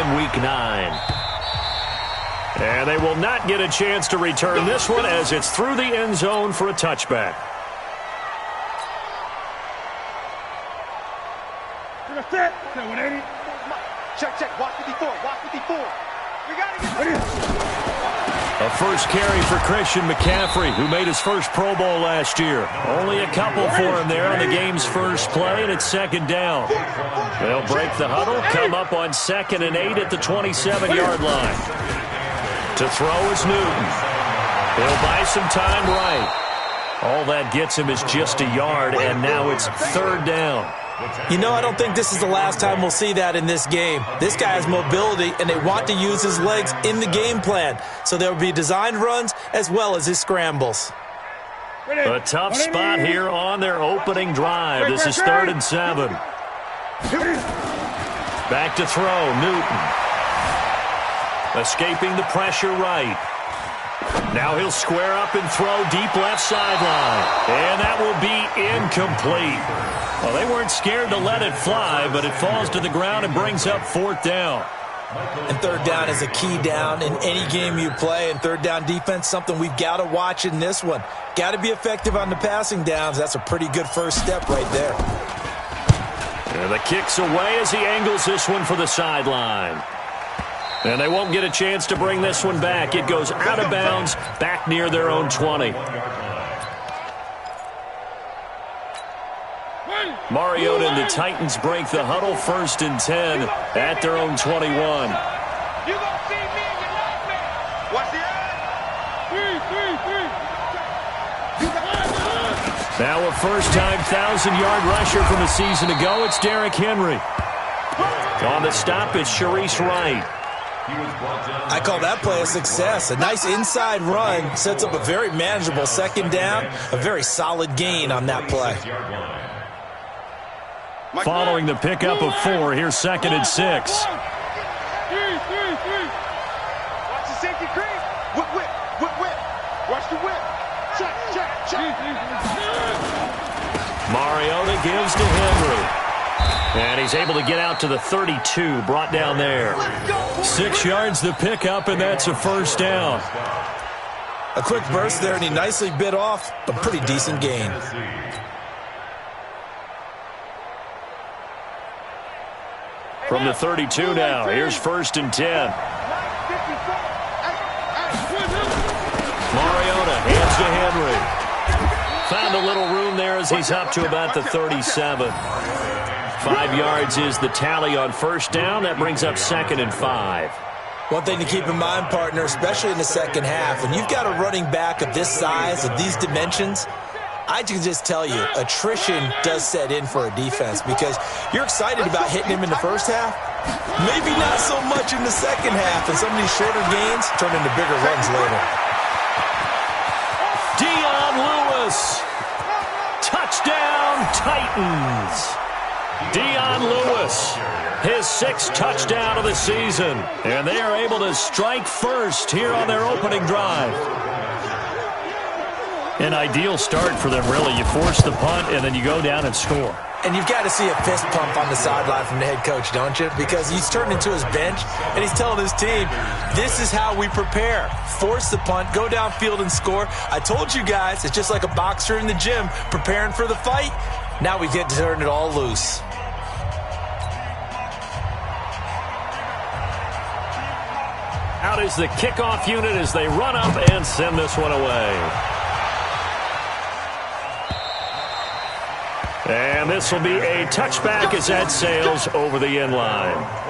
in Week 9. And they will not get a chance to return this one as it's through the end zone for a touchback. Check. Watch 54. We got to get A first carry for Christian McCaffrey, who made his first Pro Bowl last year. Only a couple for him there on the game's first play, and it's second down. They'll break the huddle, come up on 2nd and 8 at the 27-yard line. To throw is Newton. He'll buy some time right. All that gets him is just a yard, and now it's third down. You know, I don't think this is the last time we'll see that in this game. This guy has mobility, and they want to use his legs in the game plan. So there will be designed runs as well as his scrambles. A tough spot here on their opening drive. This is 3rd and 7. Back to throw, Newton. Escaping the pressure right. Now he'll square up and throw deep left sideline. And that will be incomplete. Well, they weren't scared to let it fly, but it falls to the ground and brings up 4th down. And 3rd down is a key down in any game you play. And 3rd down defense, something we've got to watch in this one. Got to be effective on the passing downs. That's a pretty good first step right there. And the kick's away as he angles this one for the sideline. And they won't get a chance to bring this one back. It goes out of bounds, back near their own 20. Mariota and the Titans break the huddle, 1st and 10 at their own 21. You gonna see me and you like me. Watch the Now a first-time 1,000-yard rusher from a season ago. It's Derrick Henry. On the stop, it's Sharice Wright. I call that play a success. A nice inside run sets up a very manageable 2nd down. A very solid gain on that play. Following the pickup of 4, here's 2nd and 6. Watch the safety creep. Whip. Watch the whip. Check. Mariota gives to Henry. And he's able to get out to the 32, brought down there. 6 yards the pickup, and that's a first down. A quick burst there, and he nicely bit off a pretty decent gain. From the 32 now, here's 1st and 10. Mariota hands to Henry. Found a little room there as he's up to about the 37. 5 yards is the tally on first down. That brings up 2nd and 5. One thing to keep in mind, partner, especially in the second half, when you've got a running back of this size, of these dimensions, I can just tell you, attrition does set in for a defense because you're excited about hitting him in the first half. Maybe not so much in the second half, and some of these shorter gains turn into bigger runs later. Dion Lewis. Touchdown, Titans. Dion Lewis, his 6th touchdown of the season. And they are able to strike first here on their opening drive. An ideal start for them, really. You force the punt, and then you go down and score. And you've got to see a fist pump on the sideline from the head coach, don't you? Because he's turned into his bench, and he's telling his team, this is how we prepare. Force the punt, go downfield and score. I told you guys, it's just like a boxer in the gym preparing for the fight. Now we get to turn it all loose. Out is the kickoff unit as they run up and send this one away. And this will be a touchback as that sails over the end line.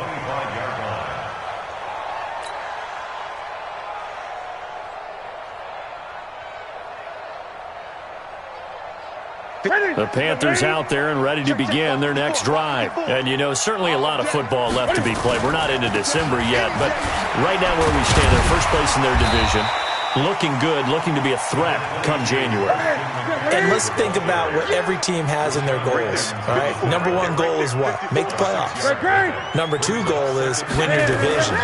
The Panthers out there and ready to begin their next drive. And, you know, certainly a lot of football left to be played. We're not into December yet, but right now where we stand, they're first place in their division. Looking good, looking to be a threat come January. And let's think about what every team has in their goals, all right? Number 1 goal is what? Make the playoffs. Number 2 goal is win your division.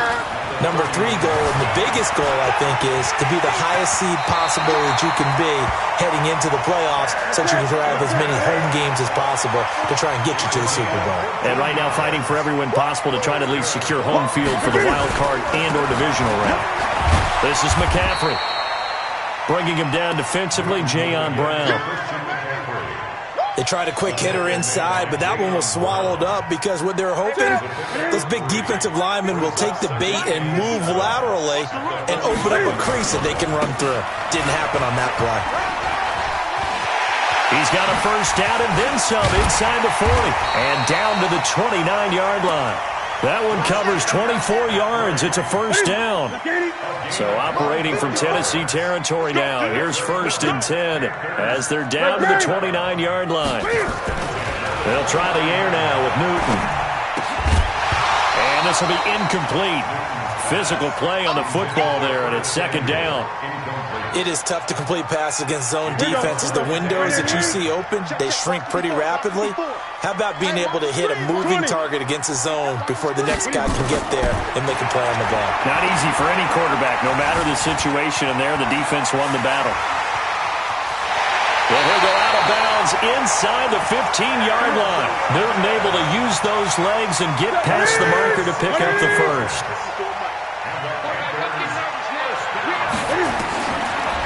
Number 3 goal, and the biggest goal, I think, is to be the highest seed possible that you can be heading into the playoffs so that you can have as many home games as possible to try and get you to the Super Bowl. And right now fighting for every win possible to try to at least secure home field for the wild card and or divisional round. This is McCaffrey. Bringing him down defensively, Jayon Brown. They tried a quick hitter inside, but that one was swallowed up because what they're hoping, those big defensive linemen will take the bait and move laterally and open up a crease that they can run through. Didn't happen on that play. He's got a first down and then some inside the 40 and down to the 29-yard line. That one covers 24 yards. It's a first down. So operating from Tennessee territory now. Here's 1st and 10 as they're down to the 29-yard line. They'll try the air now with Newton. And this will be incomplete. Physical play on the football there, and it's 2nd down. It is tough to complete passes against zone defenses. The windows that you see open, they shrink pretty rapidly. How about being able to hit a moving target against a zone before the next guy can get there and make a play on the ball? Not easy for any quarterback, no matter the situation, and there the defense won the battle. Well, he'll go out of bounds inside the 15-yard line. Newton able to use those legs and get past the marker to pick up the first.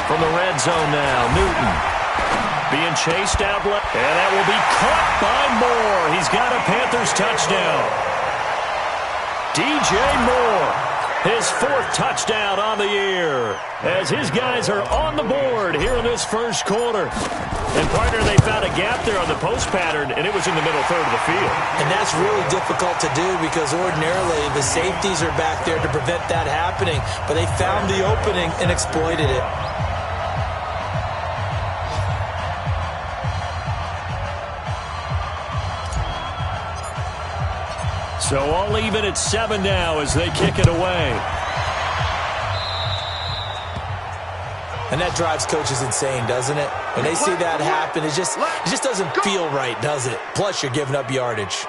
From the red zone now, Newton being chased out left, and that will be caught by Moore. He's got a Panthers touchdown. DJ Moore, his 4th touchdown on the year, as his guys are on the board here in this first quarter. And, partner, they found a gap there on the post pattern, and it was in the middle third of the field. And that's really difficult to do because ordinarily the safeties are back there to prevent that happening, but they found the opening and exploited it. So all even at 7 now as they kick it away. And that drives coaches insane, doesn't it? When they see that happen, it just doesn't feel right, does it? Plus, you're giving up yardage.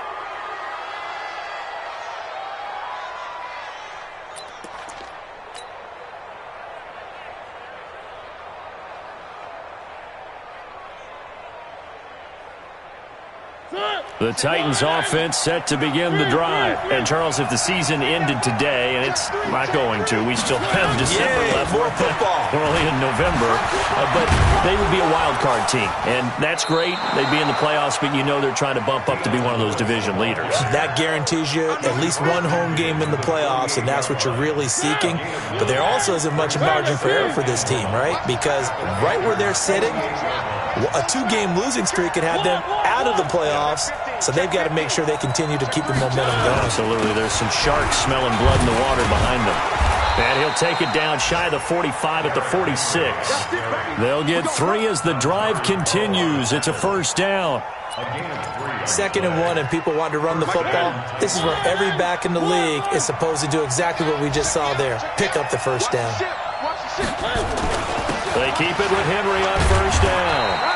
The Titans offense set to begin the drive. And, Charles, if the season ended today, and it's not going to, we still have December left. More football. We're only in November. But they would be a wild card team. And that's great. They'd be in the playoffs, but you know they're trying to bump up to be one of those division leaders. That guarantees you at least one home game in the playoffs, and that's what you're really seeking. But there also isn't much margin for error for this team, right? Because right where they're sitting, a 2-game losing streak could have them out of the playoffs, so they've got to make sure they continue to keep the momentum going. Absolutely. There's some sharks smelling blood in the water behind them. And he'll take it down shy of the 45 at the 46. They'll get 3 as the drive continues. It's a first down. 2nd and 1, and people want to run the football. This is where every back in the league is supposed to do exactly what we just saw there. Pick up the first down. They keep it with Henry on first down.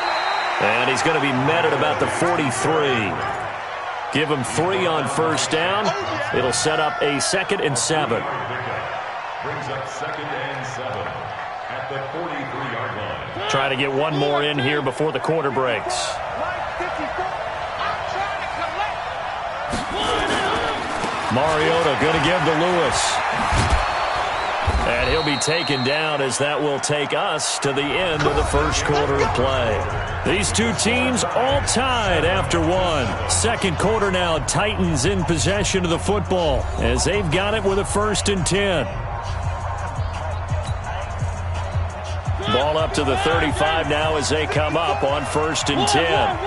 And he's going to be met at about the 43. Give him 3 on first down. It'll set up a 2nd and 7. Brings up 2nd and 7 at the 43-yard line. Try to get one more in here before the quarter breaks. Mariota going to give to Lewis. And he'll be taken down as that will take us to the end of the first quarter of play. These two teams all tied after 1. 2nd quarter now, Titans in possession of the football as they've got it with a 1st and 10. Ball up to the 35 now as they come up on 1st and 10.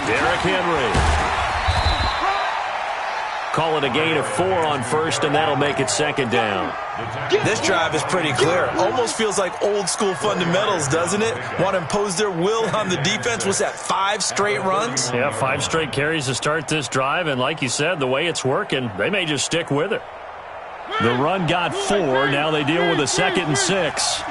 Derrick Henry. Call it a gain of 4 on 1st, and that'll make it 2nd down. This drive is pretty clear. Almost feels like old school fundamentals, doesn't it? Want to impose their will on the defense. Was that 5 straight runs? Yeah, 5 straight carries to start this drive, and like you said, the way it's working, they may just stick with it. The run got 4. Now they deal with a 2nd and 6.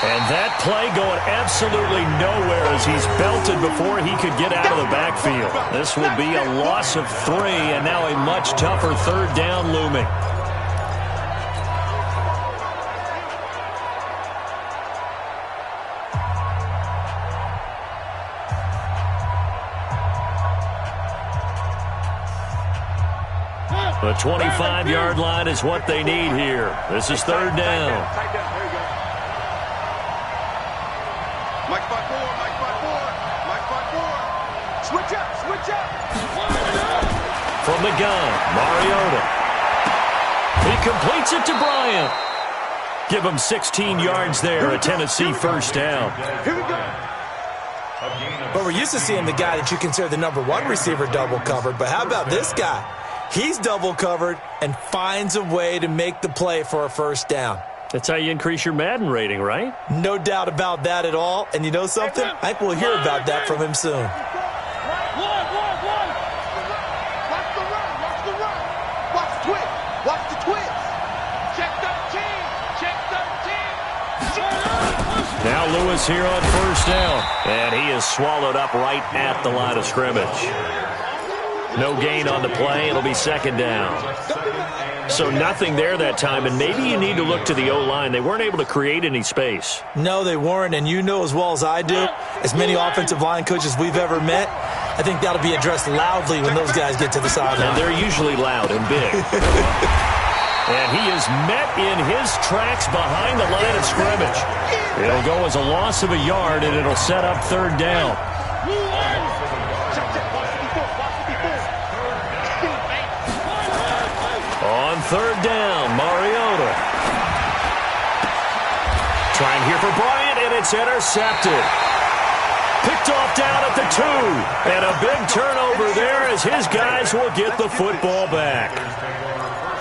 And that play going absolutely nowhere as he's belted before he could get out of the backfield. This will be a loss of 3, and now a much tougher third down looming. The 25-yard line is what they need here. This is third down. Mike 5-4, Mike 5-4, Mike 5-4. Switch up, switch up. From the gun, Mariota. He completes it to Bryant. Give him 16 yards there, a Tennessee first down. Here we go. But we're used to seeing the guy that you consider the number 1 receiver double covered. But how about this guy? He's double covered and finds a way to make the play for a first down. That's how you increase your Madden rating, right? No doubt about that at all. And you know something? I think we'll hear about that from him soon. Watch the run, watch the run. Watch the twist, watch the twist. Check 13, check 13. Now Lewis here on first down. And he is swallowed up right at the line of scrimmage. No gain on the play. It'll be second down. So nothing there that time, and maybe you need to look to the O-line. They weren't able to create any space. No, they weren't, and you know as well as I do, as many offensive line coaches we've ever met, I think that'll be addressed loudly when those guys get to the sideline. And they're usually loud and big. And he is met in his tracks behind the line of scrimmage. It'll go as a loss of a yard, and it'll set up third down. On third down, Mariota. Trying here for Bryant, and it's intercepted. Picked off down at the 2. And a big turnover there as his guys will get the football back.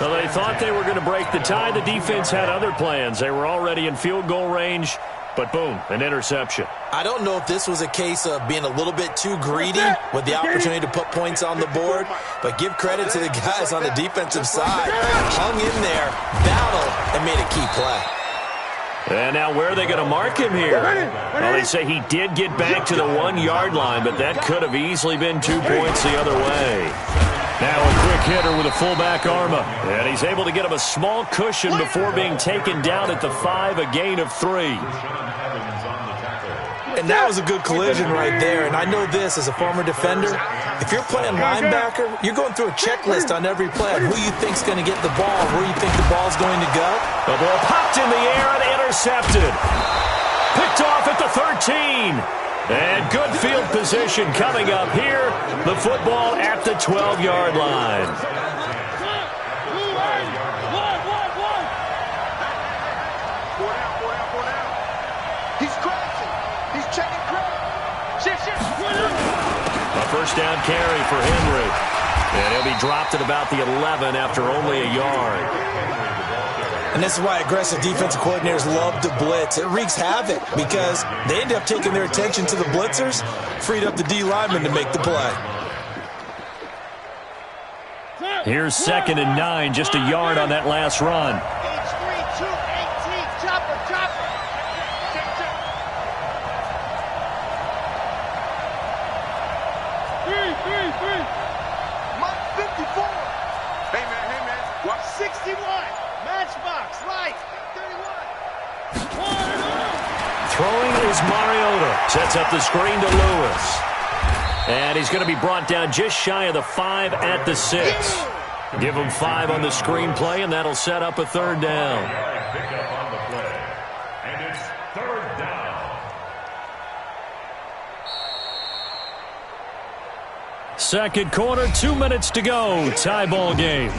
Well, they thought they were going to break the tie. The defense had other plans. They were already in field goal range, but boom, an interception. I don't know if this was a case of being a little bit too greedy with the opportunity to put points on the board, but give credit to the guys on the defensive side. Hung in there, battled, and made a key play. And now where are they going to mark him here? Well, they say he did get back to the 1-yard line, but that could have easily been 2 points the other way. Now a quick hitter with a fullback Arma. And he's able to get him a small cushion before being taken down at the 5, a gain of 3. And that was a good collision right there. And I know this as a former defender. If you're playing linebacker, you're going through a checklist on every play on who you think's going to get the ball, where you think the ball's going to go. The ball popped in the air and intercepted. Picked off at the 13. And good field position coming up here. The football at the 12-yard line. He's crashing. He's checking crash. Shift. A first down carry for Henry. And he'll be dropped at about the 11 after only a yard. And this is why aggressive defensive coordinators love to blitz. It wreaks havoc because they end up taking their attention to the blitzers, freed up the D lineman to make the play. Here's 2nd and 9, just a yard on that last run. Mike 54. Hey, man. Watch 61. Matchbox, right. 31. Throwing is Mariota. Sets up the screen to Lewis. And he's going to be brought down just shy of the 5 at the 6. Give him 5 on the screenplay, and that'll set up a third down. Pick up on the play. And it's third down. Second quarter, 2 minutes to go. Tie ball game.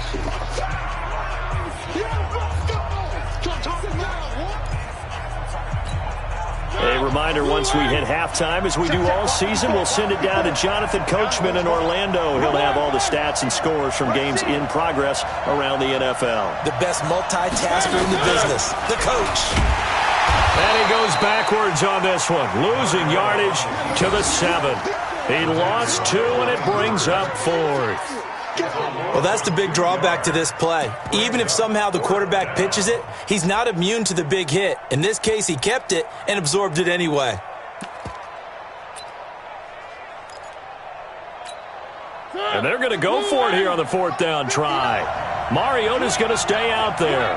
A reminder, once we hit halftime, as we do all season, we'll send it down to Jonathan Coachman in Orlando. He'll have all the stats and scores from games in progress around the NFL. The best multitasker in the business, the coach. And he goes backwards on this one, losing yardage to the 7. He lost 2, and it brings up 4th. Well, that's the big drawback to this play. Even if somehow the quarterback pitches it, he's not immune to the big hit. In this case, he kept it and absorbed it anyway. And they're going to go for it here on the 4th down try. Mariota's going to stay out there.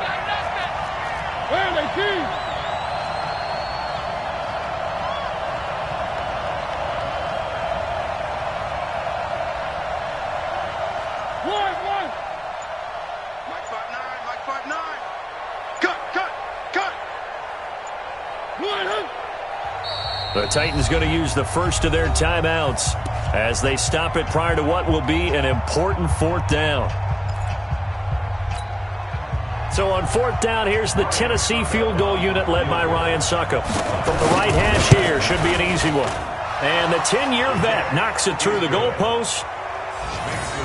Where are they, team? One. Mike 5'9", Cut. The Titans going to use the first of their timeouts as they stop it prior to what will be an important 4th down. So on 4th down, here's the Tennessee field goal unit led by Ryan Succop. From the right hash here, should be an easy one. And the 10-year vet knocks it through the goalpost.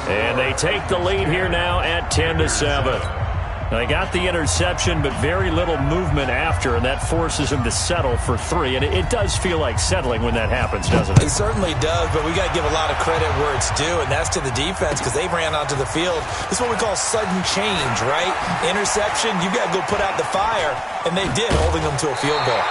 And they take the lead here now at 10-7. They got the interception, but very little movement after, and that forces them to settle for 3. And it does feel like settling when that happens, doesn't it? It certainly does, but we got to give a lot of credit where it's due, and that's to the defense because they ran onto the field. This is what we call sudden change, right? Interception, you got to go put out the fire, and they did, holding them to a field goal.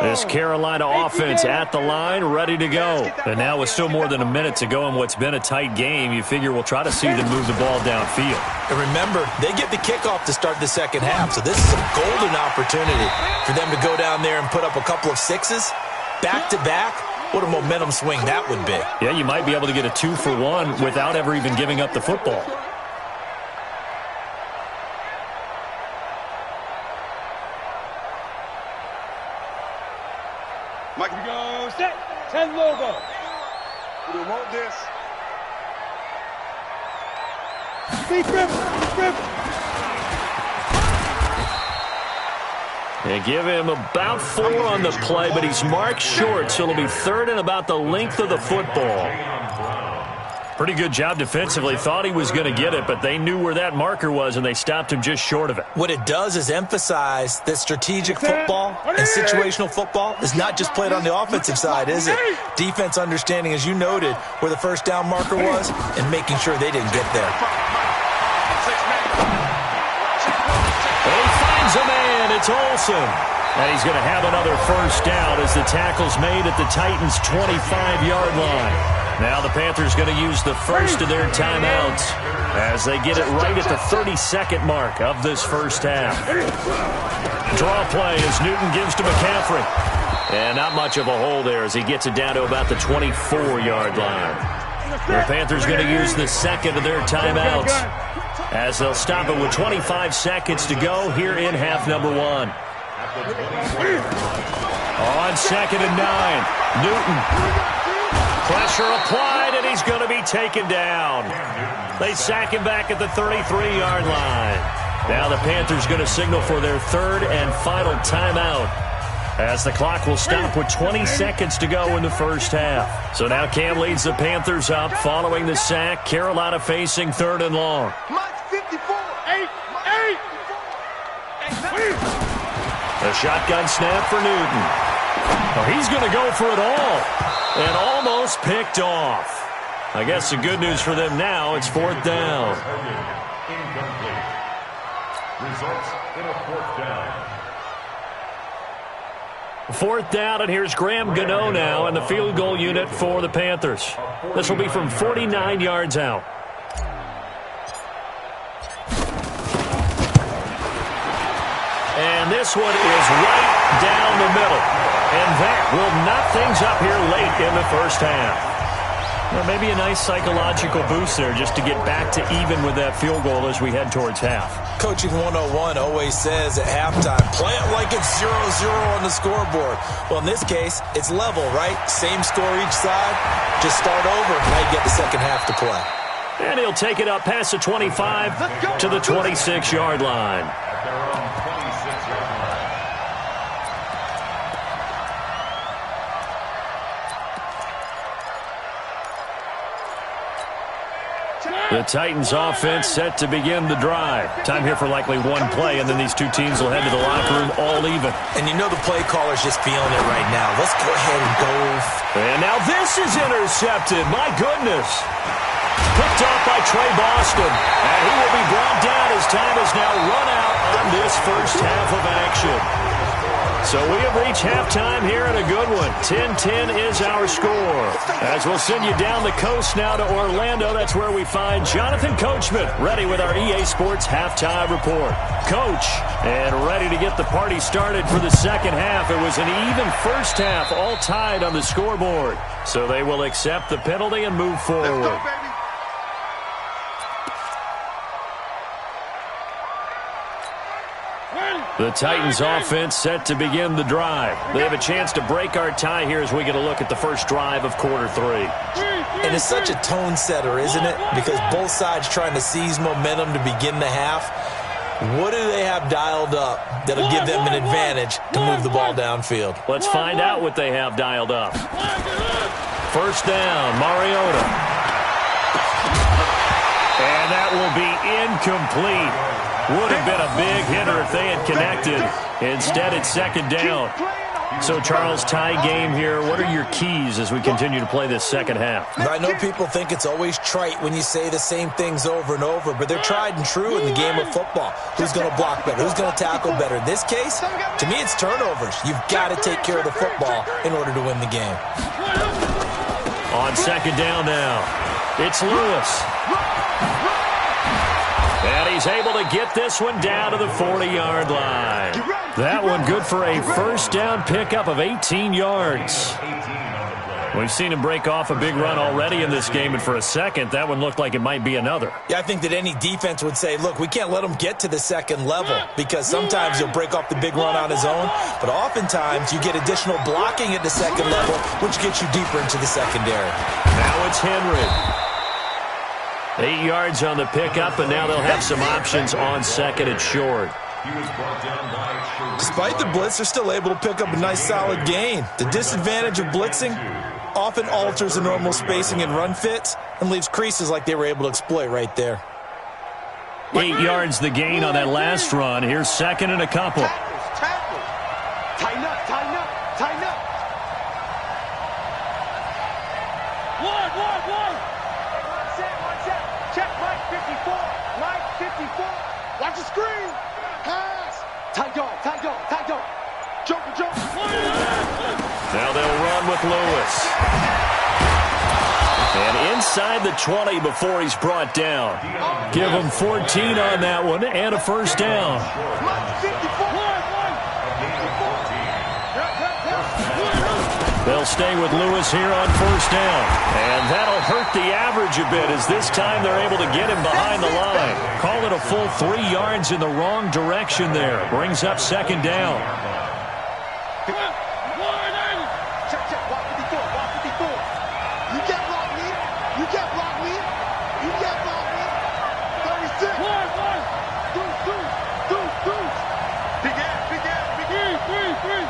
This Carolina offense at the line, ready to go. And now with still more than a minute to go in what's been a tight game, you figure we'll try to see them move the ball downfield. And remember, they get the kickoff to start the second half, so this is a golden opportunity for them to go down there and put up a couple of sixes back-to-back. What a momentum swing that would be. Yeah, you might be able to get a 2-for-1 without ever even giving up the football. Mike, we go set. 10 logo. We want this. Grip. They give him about 4 on the play, but he's marked short, so it'll be 3rd and about the length of the football. Pretty good job defensively. Thought he was going to get it, but they knew where that marker was, and they stopped him just short of it. What it does is emphasize that strategic football and situational football is not just played on the offensive side, is it? Defense understanding, as you noted, where the first down marker was and making sure they didn't get there. And he finds a man. It's Olsen. And he's going to have another first down as the tackle's made at the Titans' 25-yard line. Now the Panthers going to use the first of their timeouts as they get it right at the 32nd mark of this first half. Draw play as Newton gives to McCaffrey. And not much of a hole there as he gets it down to about the 24-yard line. The Panthers going to use the second of their timeouts as they'll stop it with 25 seconds to go here in half number 1. On 2nd and 9, Newton. Pressure applied, and he's going to be taken down. They sack him back at the 33-yard line. Now the Panthers going to signal for their 3rd and final timeout as the clock will stop with 20 seconds to go in the first half. So now Cam leads the Panthers up following the sack. Carolina facing 3rd and long. Mike's 54. 8. The shotgun snap for Newton. Oh, he's going to go for it all. And almost picked off. I guess the good news for them now, it's 4th down. Incomplete. Results in a 4th down. 4th down, and here's Graham Gano now and the field goal unit for the Panthers. This will be from 49 yards out. And this one is right down the middle. And that will knock things up here late in the first half. Well, maybe a nice psychological boost there just to get back to even with that field goal as we head towards half. Coaching 101 always says at halftime, play it like it's 0-0 on the scoreboard. Well, in this case, it's level, right? Same score each side. Just start over. Now you get the second half to play. And he'll take it up past the 25 to the 26-yard line. At their own 26. The Titans offense set to begin the drive. Time here for likely one play, and then these two teams will head to the locker room all even. And you know the play caller's just feeling it right now. Let's go ahead and go. And now this is intercepted. My goodness. Picked off by Trey Boston. And he will be brought down as time is now run out on this first half of action. So we have reached halftime here in a good one. 10-10 is our score. As we'll send you down the coast now to Orlando, that's where we find Jonathan Coachman, ready with our EA Sports halftime report. Coach, and ready to get the party started for the second half. It was an even first half, all tied on the scoreboard. So they will accept the penalty and move forward. Let's go, baby. The Titans offense set to begin the drive. They have a chance to break our tie here as we get a look at the first drive of quarter three. And it's such a tone setter, isn't it? Because both sides trying to seize momentum to begin the half. What do they have dialed up that'll give them an advantage to move the ball downfield? Let's find out what they have dialed up. First down, Mariota. And that will be incomplete. Would have been a big hitter if they had connected. Instead, it's second down. So, Charles, tie game here. What are your keys as we continue to play this second half? I know people think it's always trite when you say the same things over and over, but they're tried and true in the game of football. Who's going to block better? Who's going to tackle better? In this case, to me, it's turnovers. You've got to take care of the football in order to win the game. On second down now, it's Lewis. And he's able to get this one down to the 40-yard line. That one good for a first down pickup of 18 yards. We've seen him break off a big run already in this game, and for a second, that one looked like it might be another. Yeah, I think that any defense would say, look, we can't let him get to the second level because sometimes he'll break off the big run on his own, but oftentimes you get additional blocking at the second level, which gets you deeper into the secondary. Now it's Henry. 8 yards on the pickup, and now they'll have some options on second and short. Despite the blitz, they're still able to pick up a nice solid gain. The disadvantage of blitzing often alters the normal spacing and run fits and leaves creases like they were able to exploit right there. 8 yards the gain on that last run. Here's second and a couple. Tackle. Tighten up, tighten up, tighten up. One. Check Mike 54. Mike 54. Watch the screen. Pass. Tight dog. Joker. Now they'll run with Lewis. And inside the 20 before he's brought down. Give him 14 on that one and a first down. Mike 54. They'll stay with Lewis here on first down. And that'll hurt the average a bit as this time they're able to get him behind the line. Call it a full 3 yards in the wrong direction there. Brings up second down. Check. Walk 54. You can't block me. 36. Deuce. Big ass. 3.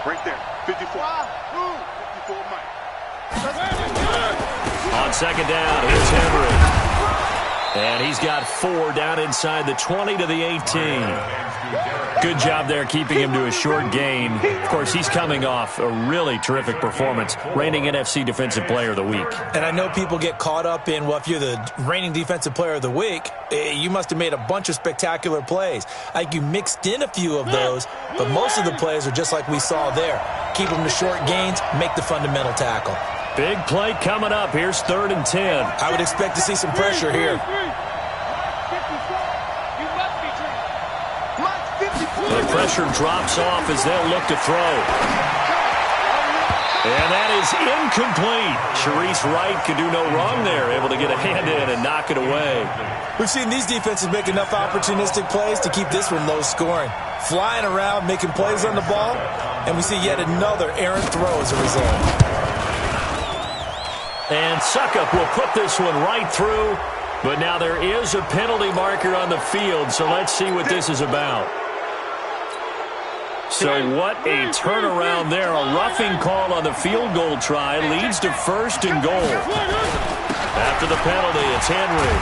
Right there. 54. 54 Mike. On second down, here's Henry. And he's got 4 down inside the 20 to the 18. Good job there keeping him to a short gain. Of course, he's coming off a really terrific performance, reigning NFC Defensive Player of the Week. And I know people get caught up in, well, if you're the reigning Defensive Player of the Week, you must have made a bunch of spectacular plays. I think you mixed in a few of those, but most of the plays are just like we saw there. Keep them to short gains, make the fundamental tackle. Big play coming up. Here's 3rd and 10. I would expect to see some pressure here. The pressure drops off as they'll look to throw. And that is incomplete. Sharice Wright could do no wrong there, able to get a hand in and knock it away. We've seen these defenses make enough opportunistic plays to keep this one low scoring. Flying around, making plays on the ball, and we see yet another errant throw as a result. And Suckup will put this one right through, but now there is a penalty marker on the field, so let's see what this is about. So what a turnaround there. A roughing call on the field goal try leads to 1st and goal. After the penalty, it's Henry.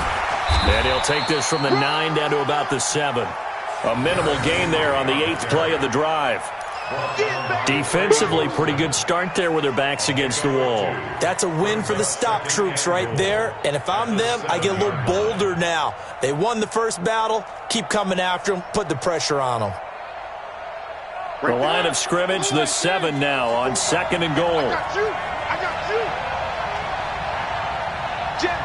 And he'll take this from the 9 down to about the 7. A minimal gain there on the 8th play of the drive. Defensively, pretty good start there with their backs against the wall. That's a win for the stop troops right there. And if I'm them, I get a little bolder now. They won the first battle. Keep coming after them. Put the pressure on them. The line of scrimmage, the 7 now on 2nd and goal. I got you. Jim.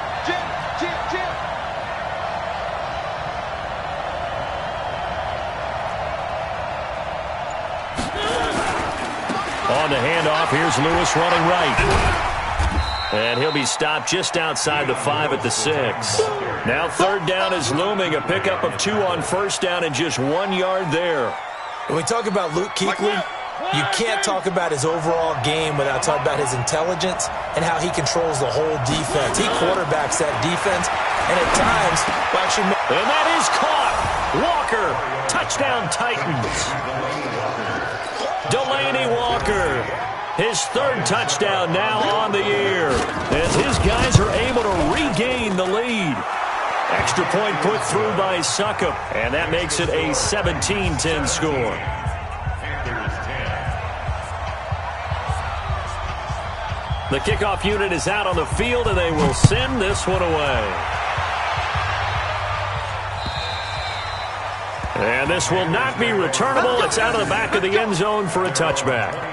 On the handoff, here's Lewis running right. And he'll be stopped just outside the 5 at the 6. Now 3rd down is looming. A pickup of 2 on 1st down and just 1 yard there. When we talk about Luke Kuechly, you can't talk about his overall game without talking about his intelligence and how he controls the whole defense. He quarterbacks that defense, and at times, well, actually... And that is caught. Walker, touchdown Titans. Delaney Walker, his 3rd touchdown now on the year, as his guys are able to regain the lead. Extra point put through by Succop, and that makes it a 17-10 score. The kickoff unit is out on the field, and they will send this one away. And this will not be returnable. It's out of the back of the end zone for a touchback.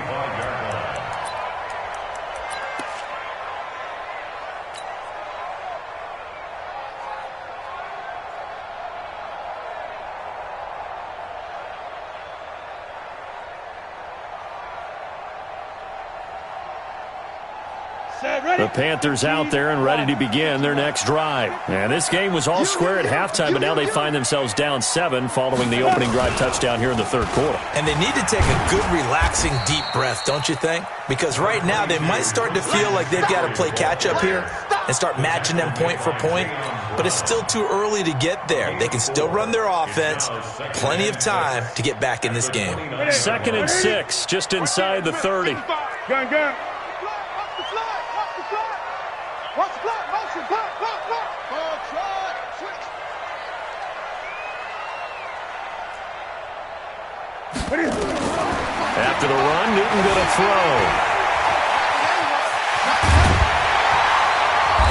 The Panthers out there and ready to begin their next drive. And this game was all square at halftime, but now they find themselves down 7 following the opening drive touchdown here in the 3rd quarter. And they need to take a good, relaxing, deep breath, don't you think? Because right now they might start to feel like they've got to play catch-up here and start matching them point for point. But it's still too early to get there. They can still run their offense. Plenty of time to get back in this game. 2nd and 6, just inside the 30. Gun. Watch the block, motion, block. Switch. After the run, Newton going to throw.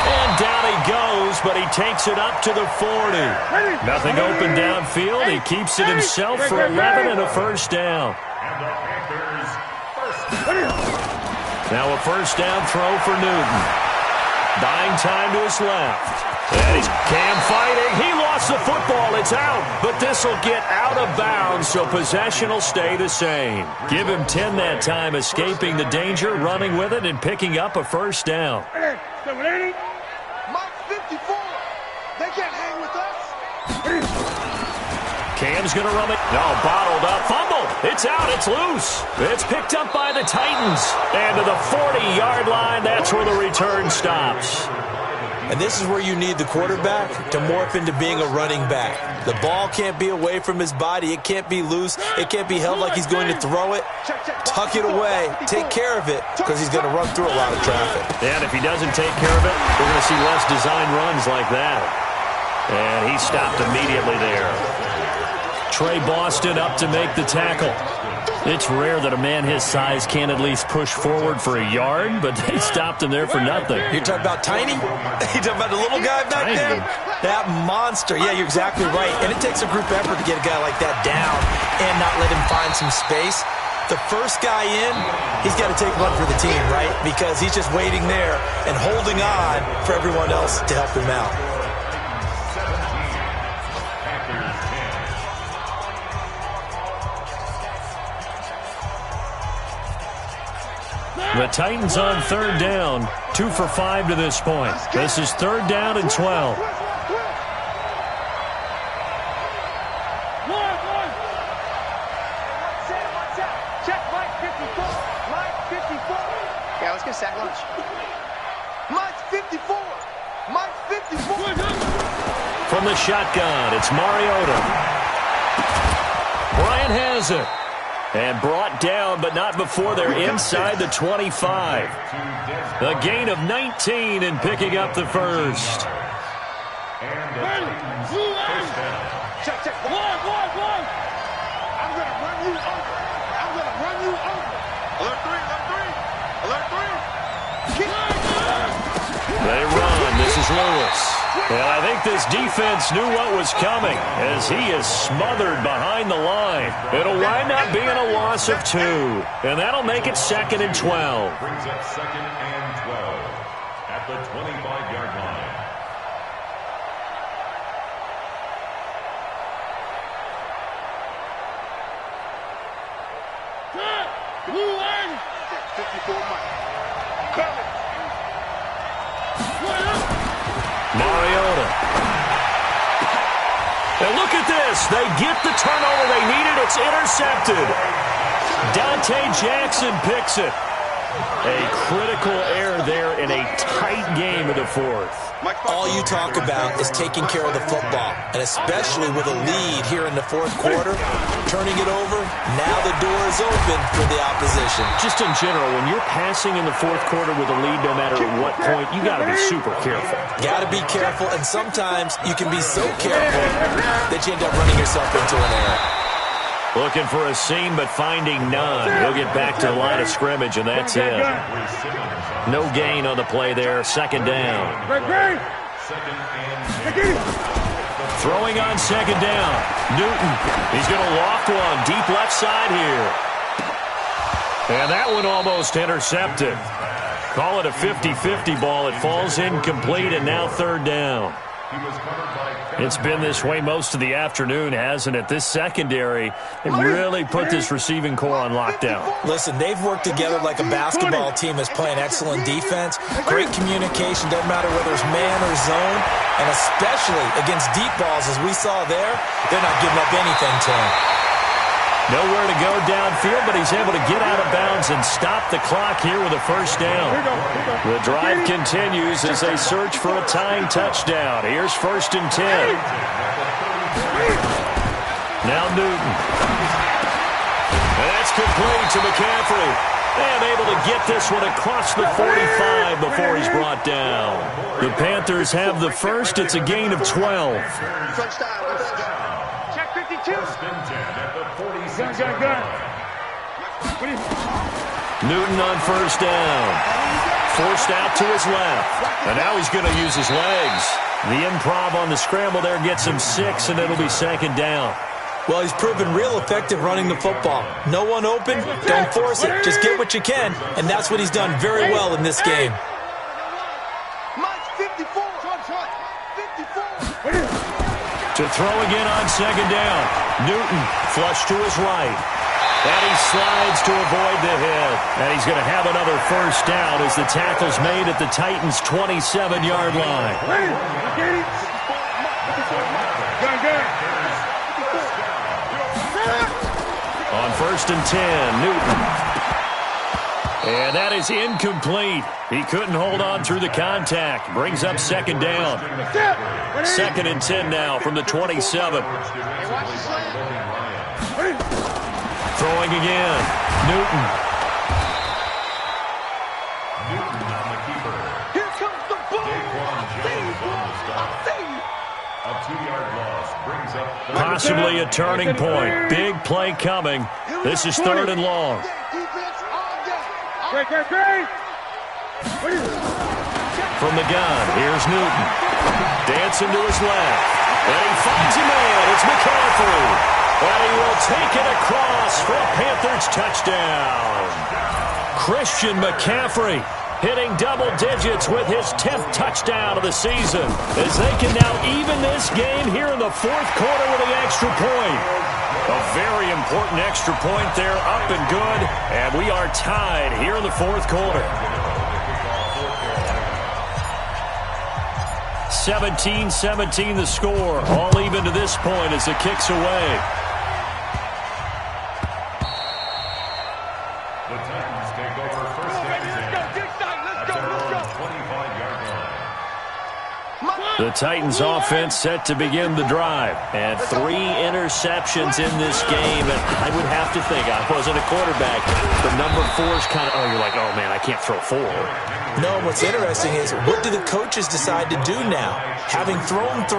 And down he goes, but he takes it up to the 40. Nothing open downfield. He keeps it himself for 11 and a 1st down. Now a 1st down throw for Newton. Buying time to his left. And he's Cam fighting. He lost the football. It's out. But this will get out of bounds, so possession will stay the same. Give him 10 that time, escaping the danger, running with it, and picking up a 1st down. Mike 54. They can't hang with us. Cam's going to run it. No, bottled up. Fumble. It's out. It's loose. It's picked up by the Titans. And to the 40-yard line, that's where the return stops. And this is where you need the quarterback to morph into being a running back. The ball can't be away from his body. It can't be loose. It can't be held like he's going to throw it. Tuck it away. Take care of it, because he's going to run through a lot of traffic. And if he doesn't take care of it, we're going to see less design runs like that. And he stopped immediately there. Trey Boston up to make the tackle. It's rare that a man his size can't at least push forward for a yard, but they stopped him there for nothing. You're talking about Tiny? You're talking about the little guy back there? That monster. Yeah, you're exactly right. And it takes a group effort to get a guy like that down and not let him find some space. The first guy in, he's got to take one for the team, right? Because he's just waiting there and holding on for everyone else to help him out. The Titans on 3rd down, 2 for 5 to this point. This is 3rd down and 12. Check Mike 54. Mike 54. Yeah, let's get sack lunch. Mike 54. Mike 54. From the shotgun, it's Mariota. Bryant has it. And brought down, but not before they're inside the 25. A gain of 19 and picking up the first. And the Titans first down. Check, check. One. I'm going to run you over. Alert three. They run. This is Lewis. And I think this defense knew what was coming as he is smothered behind the line. It'll wind up being a loss of 2. And that'll make it 2nd and 12. Brings up 2nd and 12 at the 25-yard line. Blue line. 54 Mike. Coming. Mariota. And look at this. They get the turnover they needed. It's intercepted. Dante Jackson picks it. A critical error there in a tight game of the 4th. All you talk about is taking care of the football, and especially with a lead here in the 4th quarter, turning it over, now the door is open for the opposition. Just in general, when you're passing in the 4th quarter with a lead, no matter at what point, you got to be super careful. Got to be careful, and sometimes you can be so careful that you end up running yourself into an error. Looking for a seam, but finding none. He'll get back to the line of scrimmage, and that's it. No gain on the play there. 2nd down. Throwing on 2nd down. Newton. He's going to loft one. Deep left side here. And that one almost intercepted. Call it a 50-50 ball. It falls incomplete, and now 3rd down. It's been this way most of the afternoon, hasn't it? This secondary, they really put this receiving core on lockdown. Listen, they've worked together like a basketball team that's playing excellent defense. Great communication, doesn't matter whether it's man or zone. And especially against deep balls, as we saw there, they're not giving up anything to him. Nowhere to go downfield, but he's able to get out of bounds and stop the clock here with a 1st down. The drive continues as they search for a tying touchdown. Here's 1st and 10. Now Newton. And that's complete to McCaffrey. And able to get this one across the 45 before he's brought down. The Panthers have the first. It's a gain of 12. Check 52. Newton on 1st down. Forced out to his left. And now he's going to use his legs. The improv on the scramble there gets him 6, and it'll be 2nd down. Well, he's proven real effective running the football. No one open, don't force it. Just get what you can, and that's what he's done very well in this game. To throw again on 2nd down. Newton flush to his right. And he slides to avoid the hit. And he's going to have another 1st down as the tackle's made at the Titans' 27-yard line. On 1st and 10, Newton. And that is incomplete. He couldn't hold on through the contact. Brings up 2nd down. 2nd and 10 now from the 27. Throwing again. Newton. Newton on the keeper. Here comes the ball. A 2-yard loss brings up Possibly a turning point. Big play coming. This is 3rd and long. From the gun, here's Newton. Dancing to his left. And he finds a man. It's McCaffrey. And he will take it across for a Panthers touchdown. Christian McCaffrey hitting double digits with his 10th touchdown of the season as they can now even this game here in the 4th quarter with an extra point. A very important extra point there, up and good, and we are tied here in the 4th quarter. 17-17 the score, all even to this point as the kick's away. the Titans take over 1st and 10 at their own 25-yard line. The Titans offense set to begin the drive. And 3 interceptions in this game. And I would have to think, I wasn't a quarterback, the number 4 is kind of, you're like, oh, man, I can't throw 4. No, what's interesting is, what do the coaches decide to do now? Having thrown 3,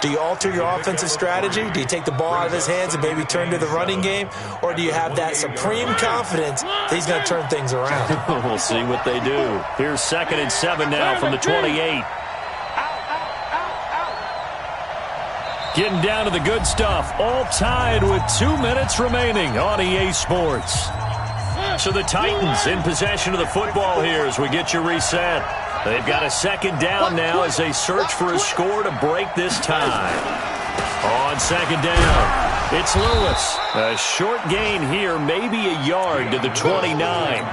do you alter your offensive strategy? Do you take the ball out of his hands and maybe turn to the running game? Or do you have that supreme confidence that he's going to turn things around? We'll see what they do. Here's 2nd and 7 now from the 28. Getting down to the good stuff. All tied with 2 minutes remaining on EA Sports. So the Titans in possession of the football here as we get you reset. They've got a 2nd down now as they search for a score to break this tie. On 2nd down, it's Lewis. A short gain here, maybe a yard to the 29.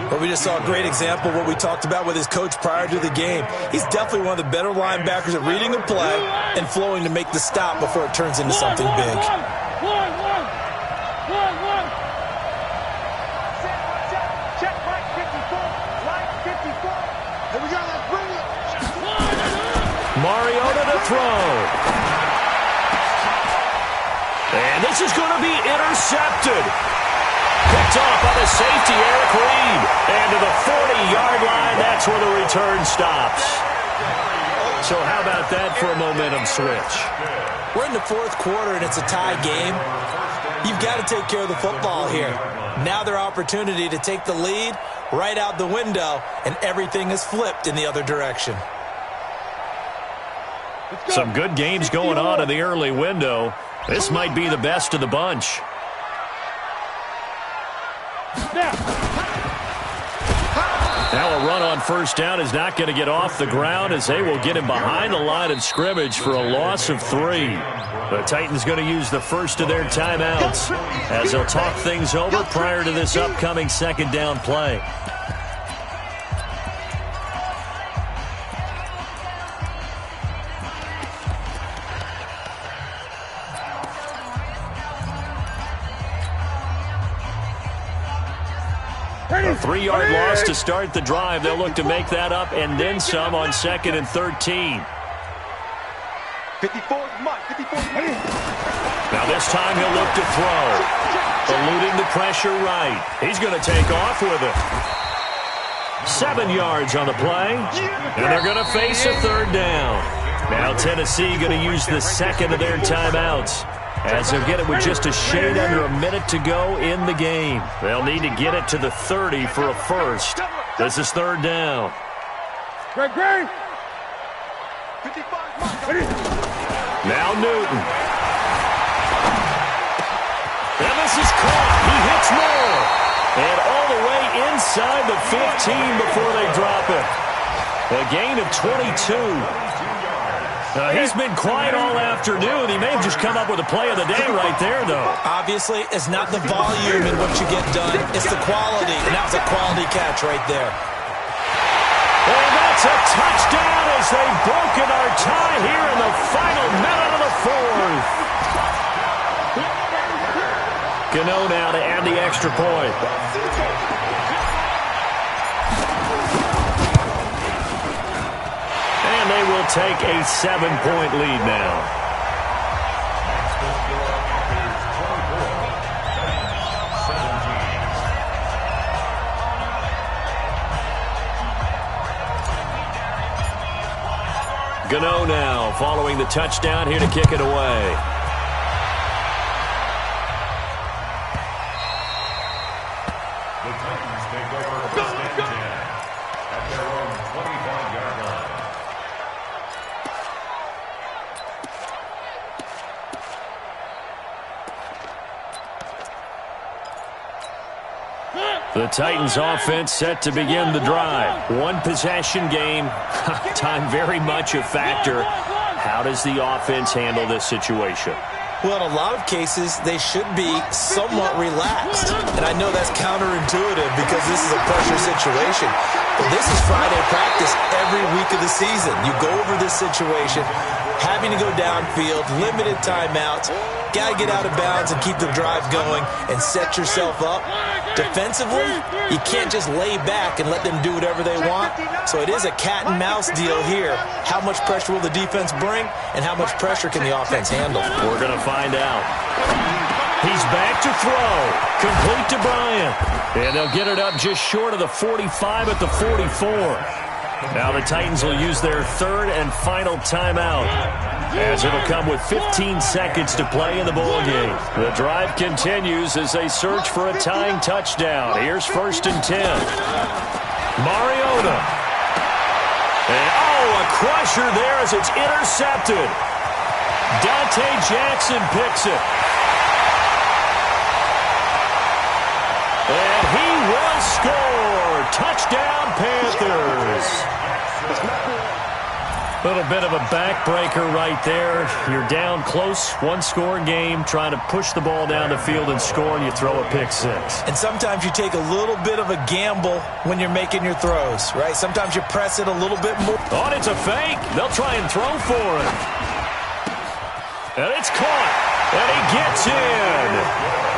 But we just saw a great example of what we talked about with his coach prior to the game. He's definitely one of the better linebackers at reading the play and flowing to make the stop before it turns into something big. Check right 54. Right 54. Here we go. Let's bring it. Mariota to throw. And this is going to be intercepted. Picked off by the safety, Eric Reed. And to the 40-yard line, that's where the return stops. So how about that for a momentum switch? We're in the 4th quarter, and it's a tie game. You've got to take care of the football here. Now their opportunity to take the lead right out the window, and everything is flipped in the other direction. Some good games going on in the early window. This might be the best of the bunch. Now a run on 1st down is not going to get off the ground as they will get him behind the line of scrimmage for a loss of 3. The Titans going to use the first of their timeouts as they'll talk things over prior to this upcoming 2nd down play. A 3-yard loss to start the drive. They'll look to make that up and then some on 2nd and 13. 54 Mike. 54 Now this time he'll look to throw. Eluding the pressure right. He's going to take off with it. 7 yards on the play. And they're going to face a 3rd down. Now Tennessee going to use the 2nd of their timeouts, as they'll get it with just a shade under a minute to go in the game. They'll need to get it to the 30 for a first. This is 3rd down. Now Newton. And this is caught. He hits more. And all the way inside the 15 before they drop it. A gain of 22. He's been quiet all afternoon. He may have just come up with a play of the day right there, though. Obviously, it's not the volume in what you get done. It's the quality, and that was a quality catch right there. And that's a touchdown as they've broken our tie here in the final minute of the 4th. Gano now to add the extra point. And they will take a 7-point lead now. Gano now following the touchdown here to kick it away. The Titans take over first and 10 at their own 25-yard line. The Titans offense set to begin the drive. 1 possession game. Time very much a factor. How does the offense handle this situation? Well, in a lot of cases, they should be somewhat relaxed. And I know that's counterintuitive because this is a pressure situation. But this is Friday practice every week of the season. You go over this situation, having to go downfield, limited timeouts. Got to get out of bounds and keep the drive going and set yourself up. Defensively, you can't just lay back and let them do whatever they want. So it is a cat and mouse deal here. How much pressure will the defense bring, and how much pressure can the offense handle? We're going to find out. He's back to throw. Complete to Bryant. And they'll get it up just short of the 45 at the 44. Now the Titans will use their third and final timeout, as it'll come with 15 seconds to play in the ball game. The drive continues as they search for a tying touchdown. Here's 1st and 10. Mariota. And, a crusher there as it's intercepted. Dante Jackson picks it. And he will score. Touchdown, Panthers. A little bit of a backbreaker right there. You're down close, one-score game, trying to push the ball down the field and score, and you throw a pick six. And sometimes you take a little bit of a gamble when you're making your throws, right? Sometimes you press it a little bit more. Oh, and it's a fake. They'll try and throw for it. And it's caught. And he gets in.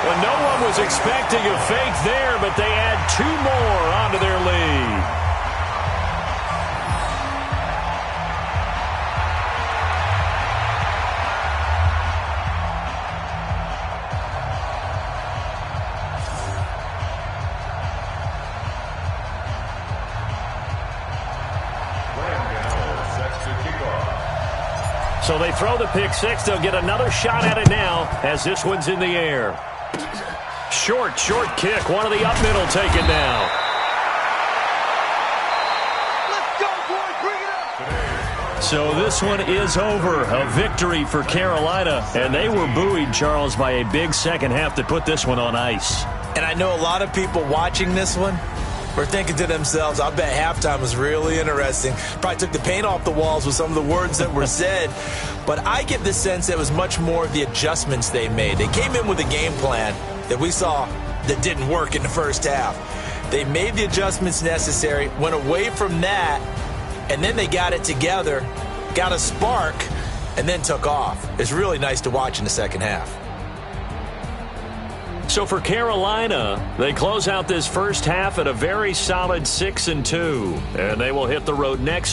Well, no one was expecting a fake there, but they add 2 more onto their lead. So they throw the pick six. They'll get another shot at it now as this one's in the air. Short kick. One of the up middle taken now. Let's go, boys. Bring it up. So this one is over. A victory for Carolina. And they were buoyed, Charles, by a big second half that put this one on ice. And I know a lot of people watching this one were thinking to themselves, I bet halftime was really interesting. Probably took the paint off the walls with some of the words that were said. But I get the sense it was much more of the adjustments they made. They came in with a game plan that we saw that didn't work in the first half. They made the adjustments necessary, went away from that, and then they got it together, got a spark, and then took off. It's really nice to watch in the second half. So for Carolina, they close out this first half at a very solid 6-2, and they will hit the road next